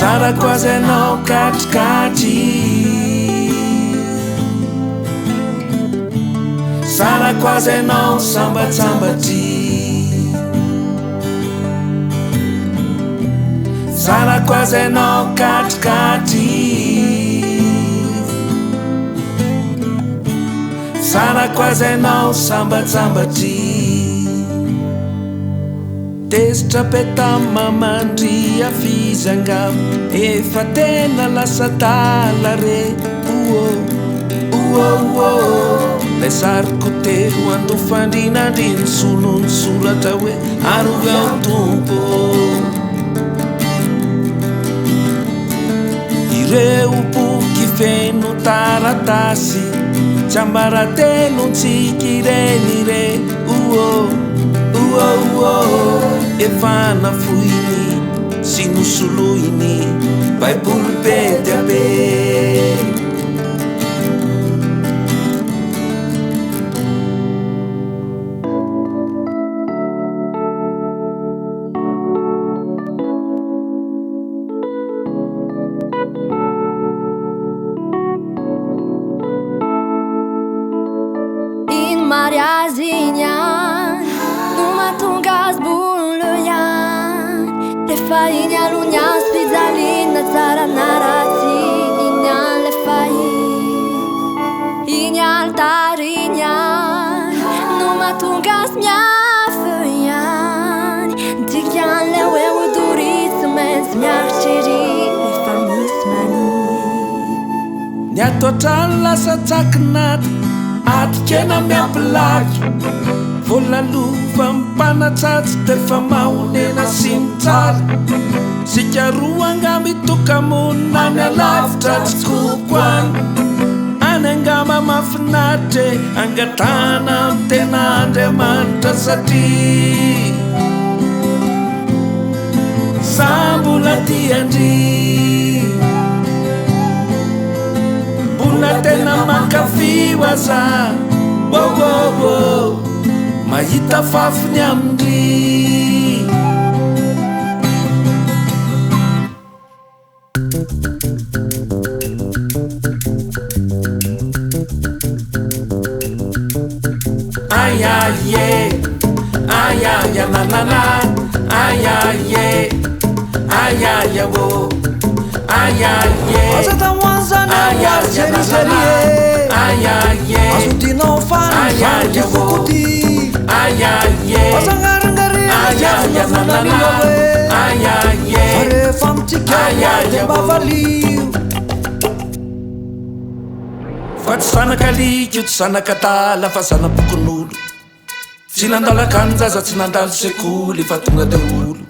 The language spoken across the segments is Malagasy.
Sara quase não 𝐻𝐿𝐻𝐾. Sara quase não 𝐒𝐴mb𝐴mb𝐴. Sara quase não 𝐻𝐿𝐻𝐾. Sara quase não 𝐒𝐴mb𝐴mb𝐴. Testra petama mandria fizanga efa tena lasa tala re le sarco tero ando fandina din sulun surata we aruga o tumpo ireu puki feno taratasi chambarate non tsikireni re Evana fuini, sinusuluini, vai pulpete a be. In mariazinha, numa tungas le fainy alognan spizalina tsara narati ignan le fainy igny altarignan no mahatongas miaföignan dikan le hoe odoritsy maintsy miaritsy ery efa misy mani Ny atoatrano lasa tsakinaty atikena miampilaky volalova mpanatsatsy defa mahonena sy mitsara sika roa angamba itokamonina ny alavitra tsy kokoany any angamba mahafinaritra angatana amin'ny tena Andriamanitra satria sambola tiandry mbola tena mankafy aza mahita fafiny amindry ay ay yeah ay ay na na na ay ay yeah ay ay wo ay ay yeah Asa tawanzana ya seri ay ay yeah Asutino fan fan fukuti ay ay yeah Asangarangari ay ay na na na ay ay yeah Fare famtika ya bavaliu Fa tsy zana-kalikio tsy zana-katala fa zana-pokonolo tsy nandala kanjaza tsy nandalo sekoly fa tonga de olo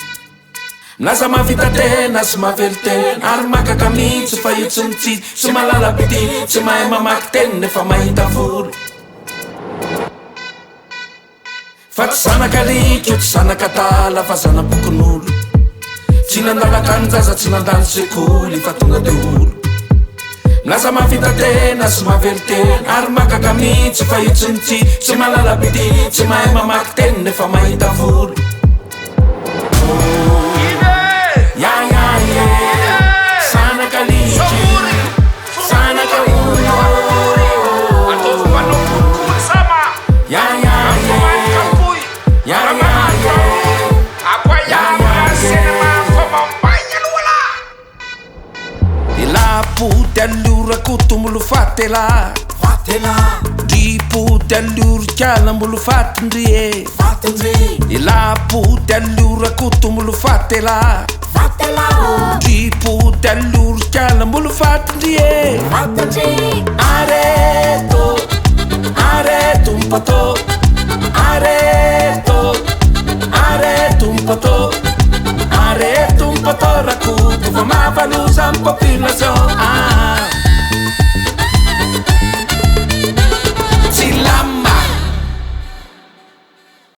Nasa mavita tena sy mavely tena ary makaka mihitsy fa io tsy mitsitsy tsy malala pity tsy mahay mamaky teny nefa mahita volo Fa tsy zana-kalikio tsy zana-katala fa zana-pokonolo tsy nandala kanjaza tsy nandalo sekoly fa tonga de olo Nasa mavita tena sy mavely tena ary makaka mihitsy fa io tsy mitsitsy tsy malala pity tsy mahay mamaky teny nefa mahita volo Puti allura kutumulu fatela Di puti allura chialambulu fatindrie La puti allura kutumulu fatela Di puti allura chialambulu fatindrie Areto, areto un po', areto, areto un po', areto un po' racconto, ma valusa un po' più la so.